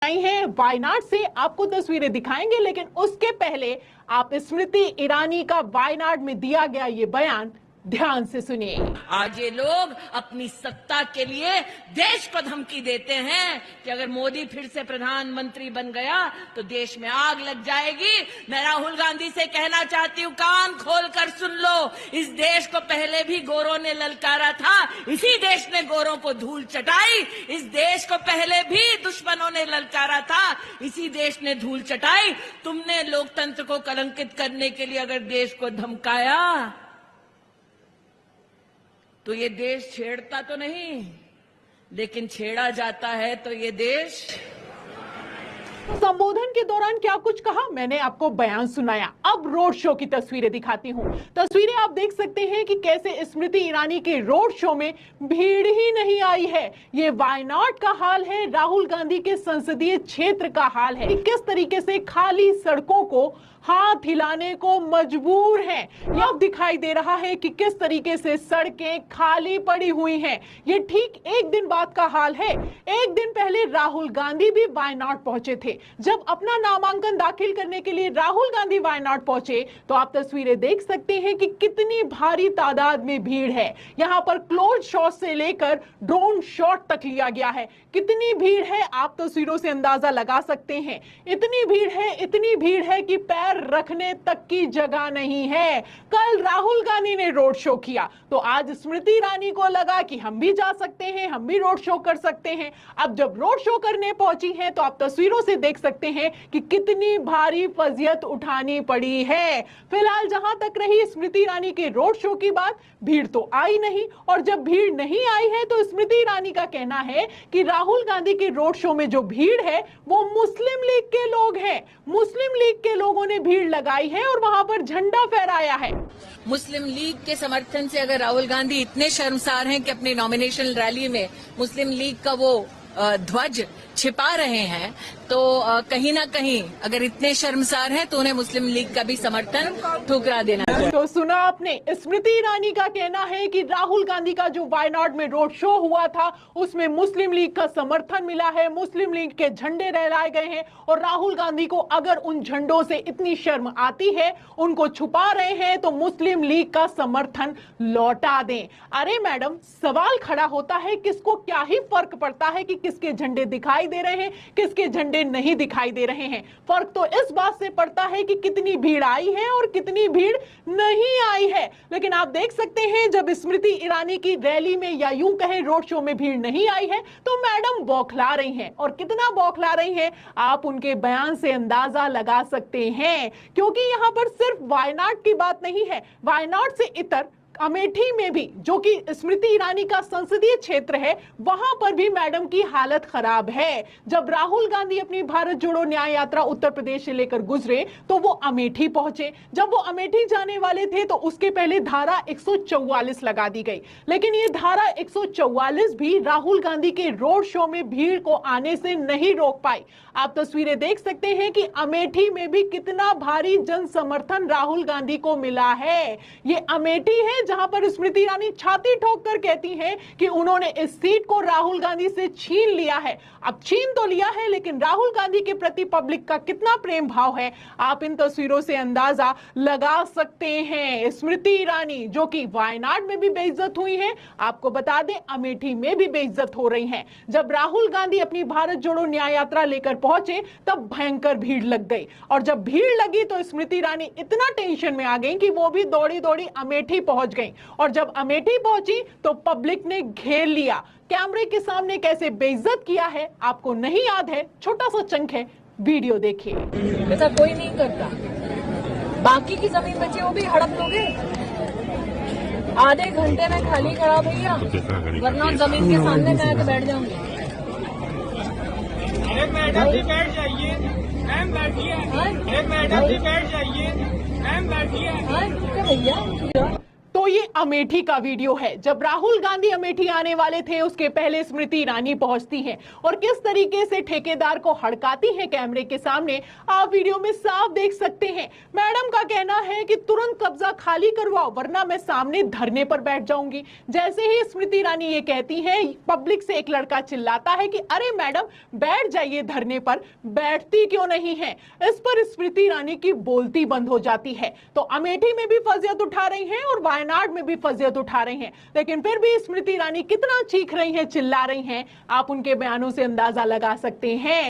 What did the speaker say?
आई हैं वायनाड से, आपको तस्वीरें दिखाएंगे, लेकिन उसके पहले आप स्मृति ईरानी का वायनाड में दिया गया ये बयान ध्यान से सुनिए। आज ये लोग अपनी सत्ता के लिए देश को धमकी देते हैं कि अगर मोदी फिर से प्रधानमंत्री बन गया तो देश में आग लग जाएगी। मैं राहुल गांधी से कहना चाहती हूँ, कान खोलकर सुन लो। इस देश को पहले भी गोरों ने ललकारा था, इसी देश ने गोरों को धूल चटाई। इस देश को पहले भी दुश्मनों ने ललकारा था, इसी देश ने धूल चटाई। तुमने लोकतंत्र को कलंकित करने के लिए अगर देश को धमकाया तो ये देश छेड़ता तो नहीं, लेकिन छेड़ा जाता है तो ये देश। संबोधन के दौरान क्या कुछ कहा, मैंने आपको बयान सुनाया। अब रोड शो की तस्वीरें दिखाती हूं। तस्वीरें आप देख सकते हैं कि कैसे स्मृति ईरानी के रोड शो में भीड़ ही नहीं आई है। ये वायनाड का हाल है, राहुल गांधी के संसदीय क्षेत्र का हाल है। किस तरीके से खाली सड़कों को हाथ हिलाने को मजबूर हैं। यह दिखाई दे रहा है कि किस तरीके से सड़कें खाली पड़ी हुई हैं। ये ठीक एक दिन बाद का हाल है। एक दिन पहले राहुल गांधी भी वायनाड पहुंचे थे। जब अपना नामांकन दाखिल करने के लिए राहुल गांधी वायनाड पहुंचे तो आप तस्वीरें देख सकते हैं कि कितनी भारी तादाद में भीड़ है। यहाँ पर क्लोज शॉट से लेकर ड्रोन शॉट तक लिया गया है। कितनी भीड़ है आप तस्वीरों से अंदाजा लगा सकते हैं। इतनी भीड़ है कि पैर रखने तक की जगह नहीं है। कल राहुल गांधी ने रोड शो किया तो आज स्मृति ईरानी को लगा कि हम भी जा सकते हैं, हम भी रोड शो कर सकते हैं। अब जब रोड शो करने पहुंची हैं तो आप तस्वीरों से देख सकते हैं कि कितनी भारी फजियत उठानी पड़ी है। फिलहाल जहां तक रही स्मृति ईरानी के रोड शो की बात, भीड़ तो आई नहीं, और जब भीड़ नहीं आई है तो स्मृति ईरानी का कहना है कि राहुल गांधी के रोड शो में जो भीड़ है वो मुस्लिम लीग के लोग हैं। मुस्लिम लीग के लोगों ने भीड़ लगाई है और वहां पर झंडा फहराया है। मुस्लिम लीग के समर्थन से अगर राहुल गांधी इतने शर्मसार हैं कि अपनी नॉमिनेशन रैली में मुस्लिम लीग का वो ध्वज छिपा रहे हैं, तो कहीं ना कहीं अगर इतने शर्मसार हैं तो उन्हें मुस्लिम लीग का भी समर्थन ठुकरा देना चाहिए। तो सुना आपने, स्मृति ईरानी का कहना है कि राहुल गांधी का जो वायनाड में रोड शो हुआ था उसमें मुस्लिम लीग का समर्थन मिला है, मुस्लिम लीग के झंडे लहराए गए हैं, और राहुल गांधी को अगर उन झंडों से इतनी शर्म आती है, उनको छुपा रहे हैं, तो मुस्लिम लीग का समर्थन लौटा दें। अरे मैडम, सवाल खड़ा होता है किसको क्या ही फर्क पड़ता है कि किसके झंडे दिखाई दे रहे हैं, किसके झंडे नहीं दिखाई दे रहे हैं। फर्क तो इस बात से पड़ता है कि कितनी भीड़ आई है और कितनी भीड़ नहीं आई है। लेकिन आप देख सकते हैं जब स्मृति ईरानी की रैली में या यूं कहें रोड शो में भीड़ नहीं आई है तो मैडम बौखला रही हैं, और कितना बौखला रही हैं आप उनके बयान से अंदाजा लगा सकते हैं। क्योंकि यहां पर सिर्फ वायनाड की बात नहीं है, वायनाड से इतर अमेठी में भी, जो कि स्मृति ईरानी का संसदीय क्षेत्र है, वहां पर भी मैडम की हालत खराब है। जब राहुल गांधी अपनी भारत जोड़ो न्याय यात्रा उत्तर प्रदेश से लेकर गुजरे तो वो अमेठी पहुंचे। जब वो अमेठी जाने वाले थे तो उसके पहले धारा 144 लगा दी गई, लेकिन ये धारा 144 भी राहुल गांधी के रोड शो में भीड़ को आने से नहीं रोक पाई। आप तस्वीरें देख सकते हैं कि अमेठी में भी कितना भारी जन समर्थन राहुल गांधी को मिला है। ये अमेठी है जहां पर स्मृति ईरानी छाती ठोक कर कहती हैं कि उन्होंने इस सीट को राहुल गांधी से छीन लिया है। अब छीन तो लिया है, लेकिन राहुल गांधी के प्रति पब्लिक का कितना प्रेम भाव है आप इन तस्वीरों से अंदाजा लगा सकते हैं। स्मृति ईरानी जो कि वायनाड में भी बेइज्जत हुई है, आपको बता दें अमेठी में भी बेइज्जत हो रही हैं। जब राहुल गांधी अपनी भारत जोड़ो न्याय यात्रा लेकर पहुंचे तब भयंकर भीड़ लग गई, और जब भीड़ लगी तो स्मृति ईरानी इतना टेंशन में आ गई कि वो भी दौड़ी दौड़ी अमेठी पहुंच गई, और जब अमेठी पहुंची तो पब्लिक ने घेर लिया। कैमरे के सामने कैसे बेइज्जत किया है आपको नहीं याद है? छोटा सा चंक है, वीडियो देखिए। ऐसा कोई नहीं करता। बाकी की जमीन बची वो भी हड़प लोगे। आधे घंटे में खाली करा भैया, वरना जमीन के सामने मैं तो बैठ जाऊंगी। मैडम जी बैठ जाइए, मैम बैठिए। मैडम जी बैठ जाइए, मैम बैठिए। भैया तो ये अमेठी का वीडियो है। जब राहुल गांधी अमेठी आने वाले थे उसके पहले स्मृति ईरानी पहुंचती हैं और किस तरीके से ठेकेदार को हड़काती हैं कैमरे के सामने आप वीडियो में साफ देख सकते हैं। मैडम का कहना है कि तुरंत कब्जा खाली करवाओ वरना मैं सामने धरने पर बैठ जाऊंगी। जैसे ही स्मृति ईरानी ये कहती है पब्लिक से एक लड़का चिल्लाता है कि अरे मैडम बैठ जाइए धरने पर, बैठती क्यों नहीं है। इस पर स्मृति ईरानी की बोलती बंद हो जाती है। तो अमेठी में भी फजियत उठा रही हैं और वायनाड में भी फजियत उठा रही हैं, लेकिन फिर भी स्मृति ईरानी कितना चीख रही हैं, चिल्ला रही हैं, आप उनके बयानों से अंदाजा लगा सकते हैं।